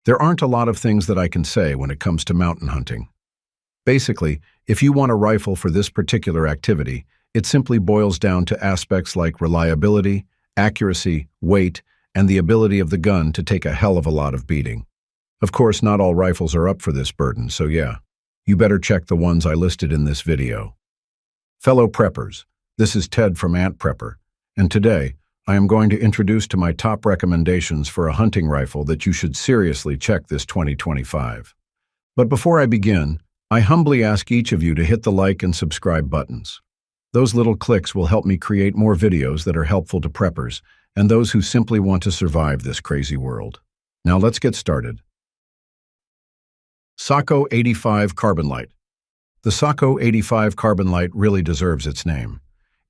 There aren't a lot of things that I can say when it comes to mountain hunting. Basically, if you want a rifle for this particular activity, it simply boils down to aspects like reliability, accuracy, weight, and the ability of the gun to take a hell of a lot of beating. Of course, not all rifles are up for this burden, so yeah, you better check the ones I listed in this video. Fellow preppers, this is Ted from Ant Prepper, and today, I am going to introduce to my top recommendations for a hunting rifle that you should seriously check this 2025. But before I begin, I humbly ask each of you to hit the like and subscribe buttons. Those little clicks will help me create more videos that are helpful to preppers and those who simply want to survive this crazy world. Now let's get started. Sako 85 Carbon Light. The Sako 85 Carbon Light really deserves its name.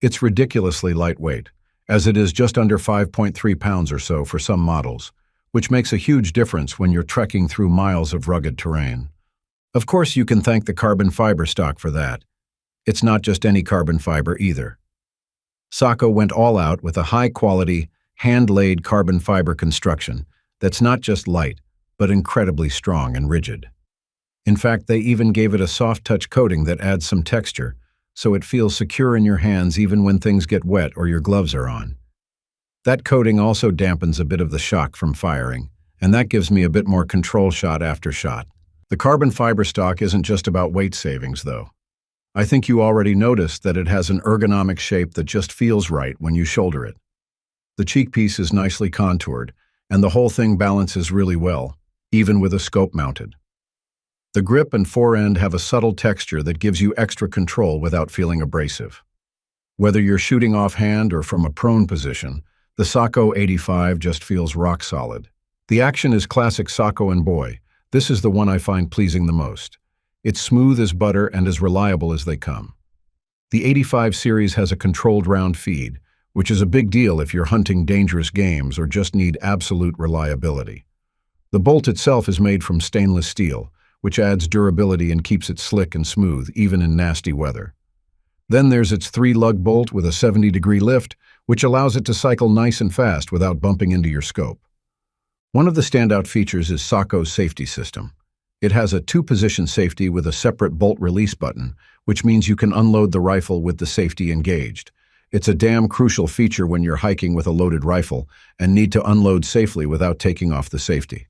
It's ridiculously lightweight, as it is just under 5.3 pounds or so for some models, which makes a huge difference when you're trekking through miles of rugged terrain. Of course, you can thank the carbon fiber stock for that. It's not just any carbon fiber either. Sako went all out with a high-quality, hand-laid carbon fiber construction that's not just light, but incredibly strong and rigid. In fact, they even gave it a soft-touch coating that adds some texture, so it feels secure in your hands even when things get wet or your gloves are on. That coating also dampens a bit of the shock from firing, and that gives me a bit more control shot after shot. The carbon fiber stock isn't just about weight savings, though. I think you already noticed that it has an ergonomic shape that just feels right when you shoulder it. The cheek piece is nicely contoured, and the whole thing balances really well, even with a scope mounted. The grip and forend have a subtle texture that gives you extra control without feeling abrasive. Whether you're shooting offhand or from a prone position, the Sako 85 just feels rock solid. The action is classic Sako, and boy, this is the one I find pleasing the most. It's smooth as butter and as reliable as they come. The 85 series has a controlled round feed, which is a big deal if you're hunting dangerous games or just need absolute reliability. The bolt itself is made from stainless steel, which adds durability and keeps it slick and smooth, even in nasty weather. Then there's its 3-lug bolt with a 70-degree lift, which allows it to cycle nice and fast without bumping into your scope. One of the standout features is Sako's safety system. It has a 2-position safety with a separate bolt release button, which means you can unload the rifle with the safety engaged. It's a damn crucial feature when you're hiking with a loaded rifle and need to unload safely without taking off the safety.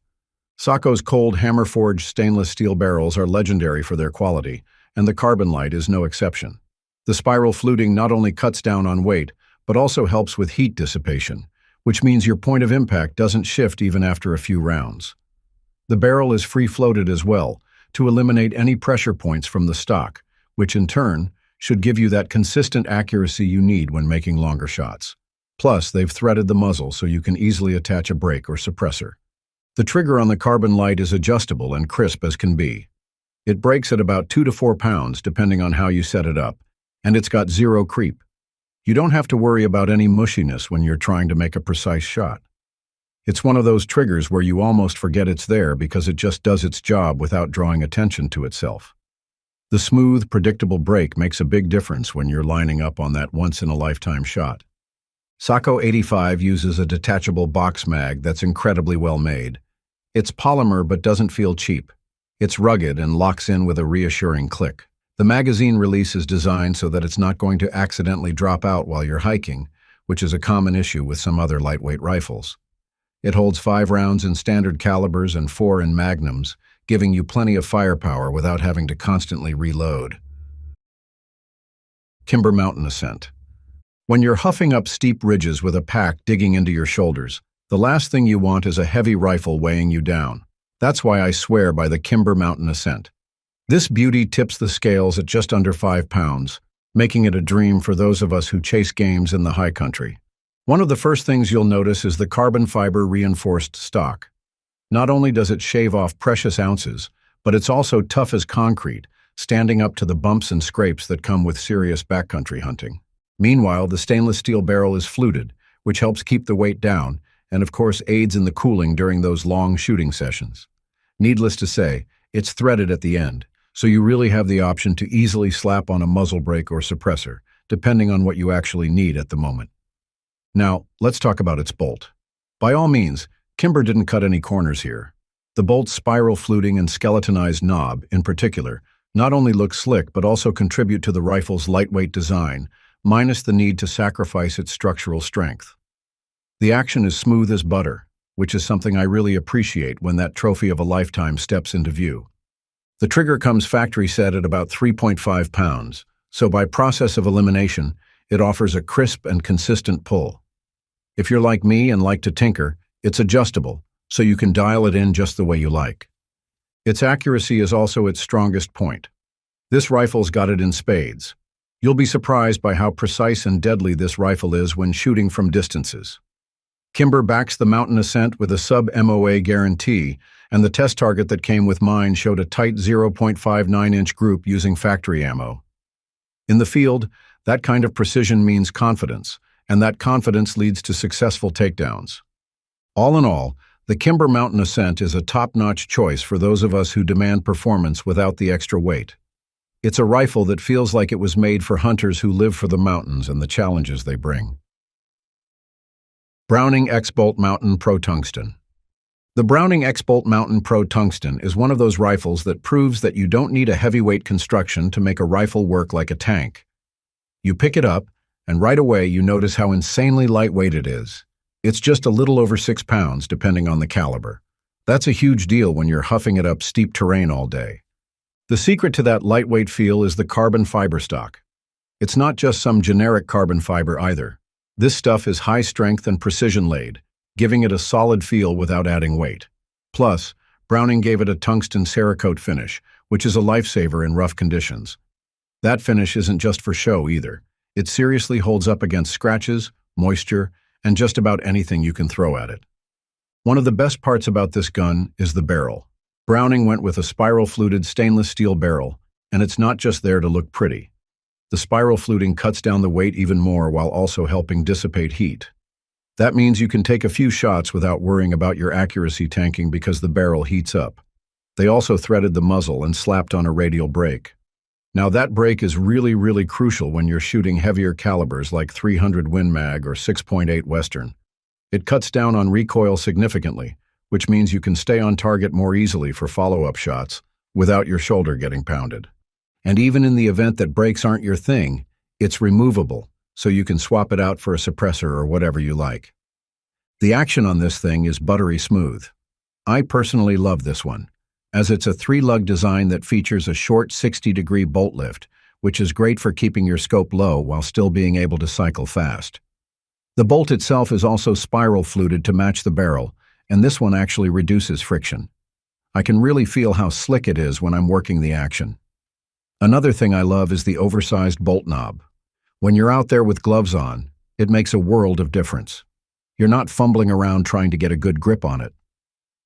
Sako's cold hammer-forged stainless steel barrels are legendary for their quality, and the Carbon Light is no exception. The spiral fluting not only cuts down on weight, but also helps with heat dissipation, which means your point of impact doesn't shift even after a few rounds. The barrel is free-floated as well, to eliminate any pressure points from the stock, which in turn should give you that consistent accuracy you need when making longer shots. Plus, they've threaded the muzzle so you can easily attach a brake or suppressor. The trigger on the Carbon Light is adjustable and crisp as can be. It breaks at about 2 to 4 pounds depending on how you set it up, and it's got zero creep. You don't have to worry about any mushiness when you're trying to make a precise shot. It's one of those triggers where you almost forget it's there because it just does its job without drawing attention to itself. The smooth, predictable break makes a big difference when you're lining up on that once-in-a-lifetime shot. Sako 85 uses a detachable box mag that's incredibly well made. It's polymer but doesn't feel cheap. It's rugged and locks in with a reassuring click. The magazine release is designed so that it's not going to accidentally drop out while you're hiking, which is a common issue with some other lightweight rifles. It holds 5 rounds in standard calibers and 4 in magnums, giving you plenty of firepower without having to constantly reload. Kimber Mountain Ascent. When you're huffing up steep ridges with a pack digging into your shoulders, the last thing you want is a heavy rifle weighing you down. That's why I swear by the Kimber Mountain Ascent. This beauty tips the scales at just under 5 pounds, making it a dream for those of us who chase games in the high country. One of the first things you'll notice is the carbon fiber reinforced stock. Not only does it shave off precious ounces, but it's also tough as concrete, standing up to the bumps and scrapes that come with serious backcountry hunting. Meanwhile, the stainless steel barrel is fluted, which helps keep the weight down, and of course aids in the cooling during those long shooting sessions. Needless to say, it's threaded at the end, so you really have the option to easily slap on a muzzle brake or suppressor, depending on what you actually need at the moment. Now, let's talk about its bolt. By all means, Kimber didn't cut any corners here. The bolt's spiral fluting and skeletonized knob, in particular, not only look slick but also contribute to the rifle's lightweight design, minus the need to sacrifice its structural strength. The action is smooth as butter, which is something I really appreciate when that trophy of a lifetime steps into view. The trigger comes factory set at about 3.5 pounds, so by process of elimination, it offers a crisp and consistent pull. If you're like me and like to tinker, it's adjustable, so you can dial it in just the way you like. Its accuracy is also its strongest point. This rifle's got it in spades. You'll be surprised by how precise and deadly this rifle is when shooting from distances. Kimber backs the mountain ascent with a sub-MOA guarantee, and the test target that came with mine showed a tight 0.59-inch group using factory ammo. In the field, that kind of precision means confidence, and that confidence leads to successful takedowns. All in all, the Kimber Mountain Ascent is a top-notch choice for those of us who demand performance without the extra weight. It's a rifle that feels like it was made for hunters who live for the mountains and the challenges they bring. Browning X-Bolt Mountain Pro Tungsten. The Browning X-Bolt Mountain Pro Tungsten is one of those rifles that proves that you don't need a heavyweight construction to make a rifle work like a tank. You pick it up, and right away you notice how insanely lightweight it is. It's just a little over 6 pounds, depending on the caliber. That's a huge deal when you're huffing it up steep terrain all day. The secret to that lightweight feel is the carbon fiber stock. It's not just some generic carbon fiber either. This stuff is high strength and precision laid, giving it a solid feel without adding weight. Plus, Browning gave it a tungsten Cerakote finish, which is a lifesaver in rough conditions. That finish isn't just for show either. It seriously holds up against scratches, moisture, and just about anything you can throw at it. One of the best parts about this gun is the barrel. Browning went with a spiral-fluted stainless steel barrel, and it's not just there to look pretty. The spiral fluting cuts down the weight even more while also helping dissipate heat. That means you can take a few shots without worrying about your accuracy tanking because the barrel heats up. They also threaded the muzzle and slapped on a radial brake. Now that brake is really crucial when you're shooting heavier calibers like 300 Win Mag or 6.8 Western. It cuts down on recoil significantly, which means you can stay on target more easily for follow-up shots without your shoulder getting pounded. And even in the event that brakes aren't your thing, it's removable, so you can swap it out for a suppressor or whatever you like. The action on this thing is buttery smooth. I personally love this one, as it's a 3-lug design that features a short 60-degree bolt lift, which is great for keeping your scope low while still being able to cycle fast. The bolt itself is also spiral fluted to match the barrel, and this one actually reduces friction. I can really feel how slick it is when I'm working the action. Another thing I love is the oversized bolt knob. When you're out there with gloves on, it makes a world of difference. You're not fumbling around trying to get a good grip on it.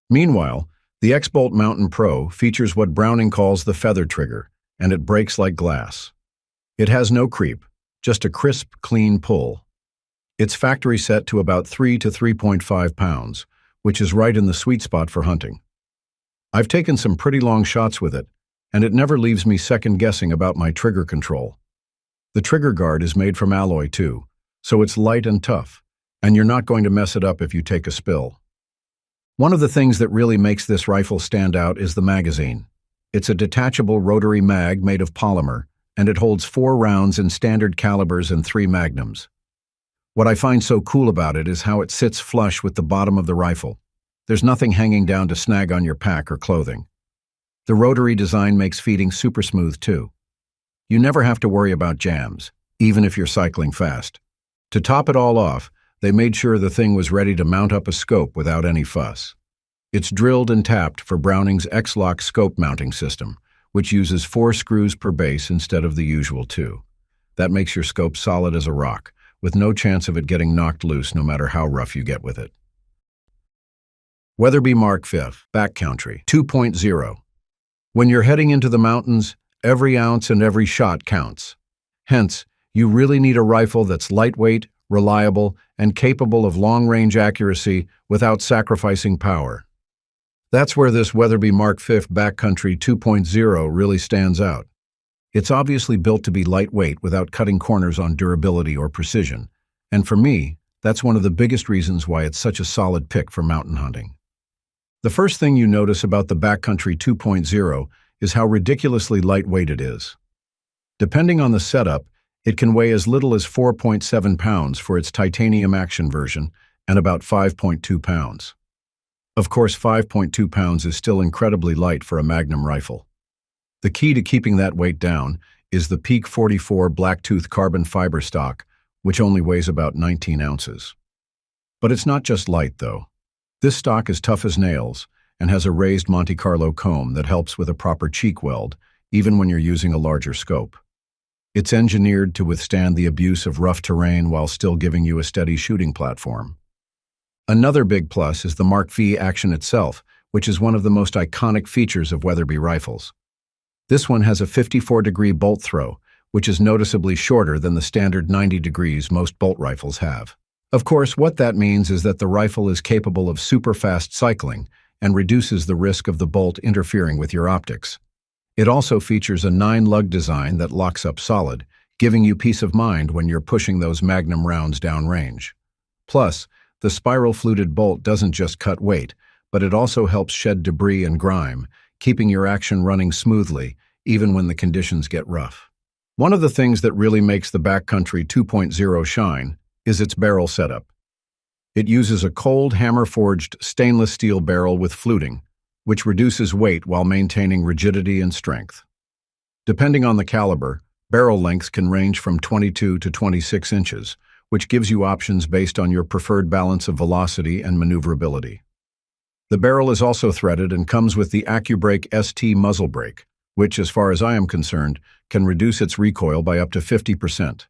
Meanwhile, the X-Bolt Mountain Pro features what Browning calls the feather trigger, and it breaks like glass. It has no creep, just a crisp, clean pull. It's factory set to about 3 to 3.5 pounds, which is right in the sweet spot for hunting. I've taken some pretty long shots with it, and it never leaves me second-guessing about my trigger control. The trigger guard is made from alloy too, so it's light and tough, and you're not going to mess it up if you take a spill. One of the things that really makes this rifle stand out is the magazine. It's a detachable rotary mag made of polymer, and it holds 4 rounds in standard calibers and 3 magnums. What I find so cool about it is how it sits flush with the bottom of the rifle. There's nothing hanging down to snag on your pack or clothing. The rotary design makes feeding super smooth too. You never have to worry about jams, even if you're cycling fast. To top it all off, they made sure the thing was ready to mount up a scope without any fuss. It's drilled and tapped for Browning's X-Lock scope mounting system, which uses 4 screws per base instead of the usual 2. That makes your scope solid as a rock, with no chance of it getting knocked loose no matter how rough you get with it. Weatherby Mark V Backcountry 2.0. When you're heading into the mountains, every ounce and every shot counts. Hence, you really need a rifle that's lightweight, reliable, and capable of long-range accuracy without sacrificing power. That's where this Weatherby Mark V Backcountry 2.0 really stands out. It's obviously built to be lightweight without cutting corners on durability or precision, and for me, that's one of the biggest reasons why it's such a solid pick for mountain hunting. The first thing you notice about the Backcountry 2.0 is how ridiculously lightweight it is. Depending on the setup, it can weigh as little as 4.7 pounds for its titanium action version and about 5.2 pounds. Of course, 5.2 pounds is still incredibly light for a Magnum rifle. The key to keeping that weight down is the Peak 44 Blacktooth carbon fiber stock, which only weighs about 19 ounces. But it's not just light, though. This stock is tough as nails and has a raised Monte Carlo comb that helps with a proper cheek weld, even when you're using a larger scope. It's engineered to withstand the abuse of rough terrain while still giving you a steady shooting platform. Another big plus is the Mark V action itself, which is one of the most iconic features of Weatherby rifles. This one has a 54-degree bolt throw, which is noticeably shorter than the standard 90 degrees most bolt rifles have. Of course, what that means is that the rifle is capable of super-fast cycling and reduces the risk of the bolt interfering with your optics. It also features a 9-lug design that locks up solid, giving you peace of mind when you're pushing those Magnum rounds downrange. Plus, the spiral-fluted bolt doesn't just cut weight, but it also helps shed debris and grime, keeping your action running smoothly, even when the conditions get rough. One of the things that really makes the Backcountry 2.0 shine is its barrel setup. It uses a cold, hammer-forged stainless steel barrel with fluting, which reduces weight while maintaining rigidity and strength. Depending on the caliber, barrel lengths can range from 22 to 26 inches, which gives you options based on your preferred balance of velocity and maneuverability. The barrel is also threaded and comes with the AccuBrake ST muzzle brake, which, as far as I am concerned, can reduce its recoil by up to 50%.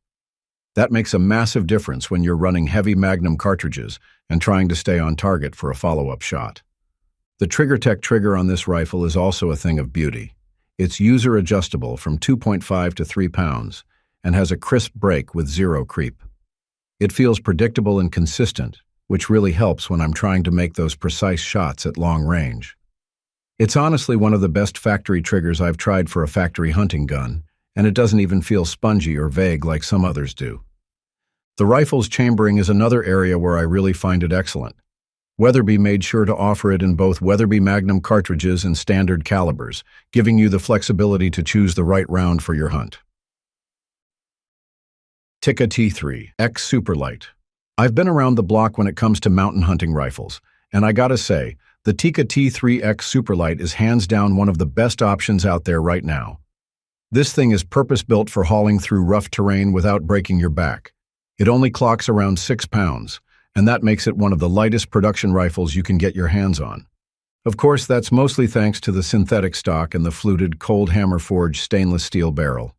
That makes a massive difference when you're running heavy Magnum cartridges and trying to stay on target for a follow-up shot. The TriggerTech trigger on this rifle is also a thing of beauty. It's user-adjustable from 2.5 to 3 pounds and has a crisp break with zero creep. It feels predictable and consistent, which really helps when I'm trying to make those precise shots at long range. It's honestly one of the best factory triggers I've tried for a factory hunting gun, and it doesn't even feel spongy or vague like some others do. The rifle's chambering is another area where I really find it excellent. Weatherby made sure to offer it in both Weatherby Magnum cartridges and standard calibers, giving you the flexibility to choose the right round for your hunt. Tikka T3 X Superlight. I've been around the block when it comes to mountain hunting rifles, and I gotta say, the Tikka T3 X Superlight is hands down one of the best options out there right now. This thing is purpose-built for hauling through rough terrain without breaking your back. It only clocks around 6 pounds, and that makes it one of the lightest production rifles you can get your hands on. Of course, that's mostly thanks to the synthetic stock and the fluted, cold hammer-forged stainless steel barrel.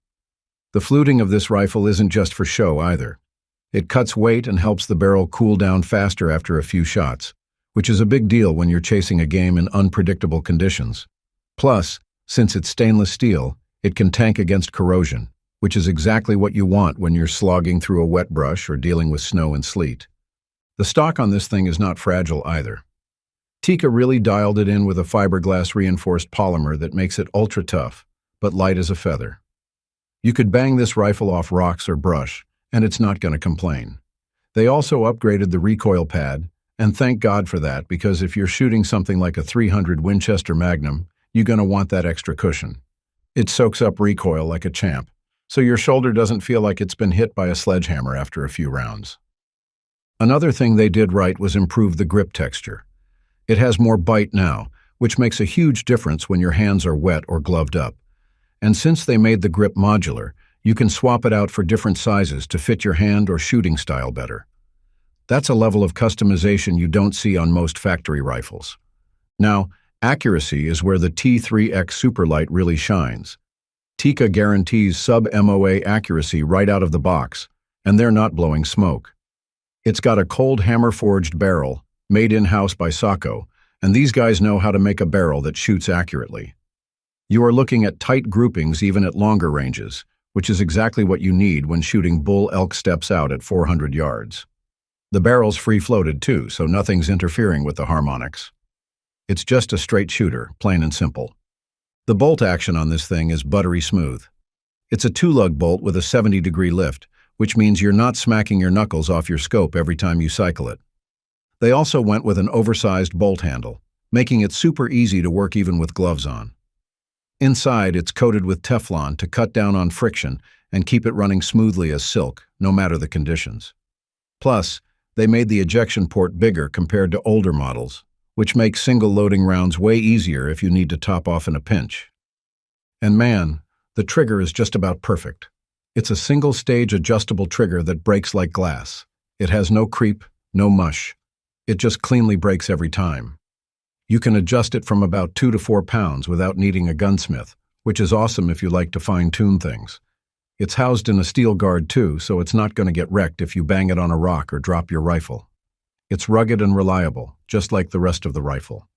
The fluting of this rifle isn't just for show either. It cuts weight and helps the barrel cool down faster after a few shots, which is a big deal when you're chasing a game in unpredictable conditions. Plus, since it's stainless steel, it can tank against corrosion, which is exactly what you want when you're slogging through a wet brush or dealing with snow and sleet. The stock on this thing is not fragile either. Tikka really dialed it in with a fiberglass reinforced polymer that makes it ultra tough, but light as a feather. You could bang this rifle off rocks or brush, and it's not going to complain. They also upgraded the recoil pad, and thank God for that, because if you're shooting something like a .300 Winchester Magnum, you're going to want that extra cushion. It soaks up recoil like a champ, so your shoulder doesn't feel like it's been hit by a sledgehammer after a few rounds. Another thing they did right was improve the grip texture. It has more bite now, which makes a huge difference when your hands are wet or gloved up. And since they made the grip modular, you can swap it out for different sizes to fit your hand or shooting style better. That's a level of customization you don't see on most factory rifles. Now, accuracy is where the T3X Superlight really shines. Tikka guarantees sub-MOA accuracy right out of the box, and they're not blowing smoke. It's got a cold hammer-forged barrel, made in-house by Sako, and these guys know how to make a barrel that shoots accurately. You are looking at tight groupings even at longer ranges, which is exactly what you need when shooting bull elk steps out at 400 yards. The barrel's free-floated too, so nothing's interfering with the harmonics. It's just a straight shooter, plain and simple. The bolt action on this thing is buttery smooth. It's a 2-lug bolt with a 70-degree lift, which means you're not smacking your knuckles off your scope every time you cycle it. They also went with an oversized bolt handle, making it super easy to work even with gloves on. Inside, it's coated with Teflon to cut down on friction and keep it running smoothly as silk, no matter the conditions. Plus, they made the ejection port bigger compared to older models, which makes single loading rounds way easier if you need to top off in a pinch. And man, the trigger is just about perfect. It's a single-stage adjustable trigger that breaks like glass. It has no creep, no mush. It just cleanly breaks every time. You can adjust it from about 2 to 4 pounds without needing a gunsmith, which is awesome if you like to fine-tune things. It's housed in a steel guard too, so it's not going to get wrecked if you bang it on a rock or drop your rifle. It's rugged and reliable, just like the rest of the rifle.